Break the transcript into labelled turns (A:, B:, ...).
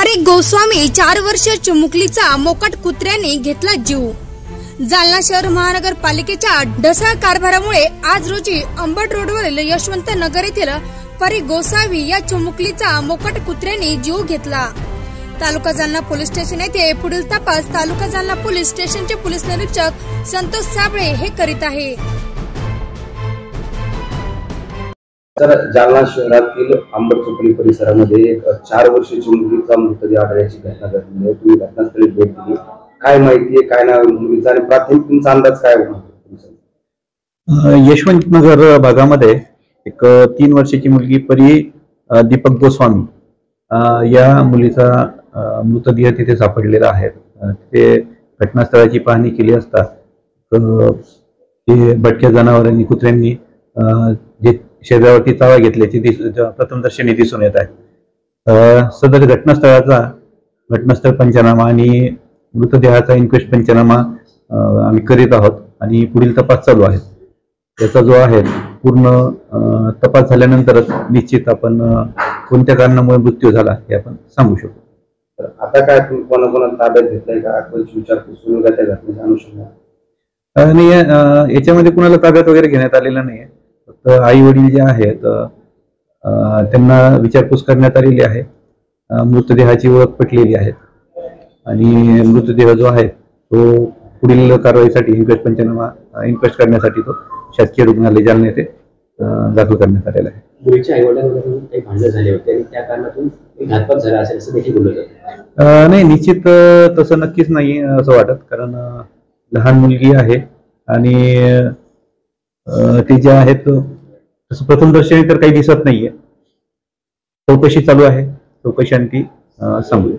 A: परीक गोस्वामी 4 वर्ष चिमुकलीचा मोकाट कुत्र्याने घेतला जीव। जालना शहर महानगरपालिकेच्या ढसाळ कारभारामुळे आज रोजी अंबड रोडवरील यशवंत नगर येथील परीक गोसावी या चिमुकलीचा मोकाट कुत्र्याने जीव घेतला। तालुका जालना पोलीस स्टेशन येथे पुढील तपास तालुका जालना पोलीस स्टेशनचे पोलीस निरीक्षक संतोष साबळे हे करीत आहे।
B: तर जालना शहरातील अंबड चौकडी परिसरामध्ये 4 वर्षाची मुलीचा मृतदेह आढळल्याची घटना घडली आहे। तुम्ही घटनास्थळी भेट दिली, काय माहिती आहे, काय नाव मुलीचा आणि प्राथमिक तुमचा अंदाज काय होता?
C: यशवंत नगर भागामध्ये एक 3 वर्षाची मुलगी परी दीपक गोस्वामी या मुलीचा मृतदेह तिथे सापडलेला आहे। ते घटनास्थळाची पाहणी केली असता ते भटक्या जनावरांनी कुत्र्यांनी जे शरीरावरती चावा घेतल्याची प्रथमदर्शनी दिसून येत आहे। सदर घटनास्थळ पंचनामा आणि मृतदेहाचा इन्क्वेस्ट पंचनामा आम्ही करीत आहोत आणि पुढील तपास चालू आहे। त्याचा जो आहे पूर्ण तपास झाल्यानंतरच निश्चित आपण कोणत्या कारणामुळे मृत्यू झाला हे आपण सांगू शकतो।
B: आता काय तुम्ही कोणाकोणाला ताब्यात घेतलाय का? विचारपूस सुरू त्या घटनेच्या अनुषंगाने?
C: नाही, याच्यामध्ये कुणाला ताब्यात वगैरे घेण्यात आलेलं नाहीये। फक्त आई वडील जे आहेत त्यांना विचारपूस करण्यात आलेली आहे। मृतदेहाची ओळख पटलेली आहे आणि मृतदेह जो आहे तो पुढील कारवाईसाठी इन्क्वेस्ट करण्यासाठी तो शासकीय रुग्णालय जालना येथे दाखल करण्यात आलेला आहे।
D: मुलीच्या आई वडिलांमध्ये काही भांडण झाले होते आणि त्या कारणातून घातपात झाला असेल असं देखील बोललं जातं।
C: नाही, निश्चित तसं नक्कीच नाही असं वाटत, कारण लहान मुलगी आहे आणि ते जे आहेत तसं प्रथमदर्शनी तर काही दिसत नाहीये। चौकशी चालू आहे, चौकशी आणखी सांगूया।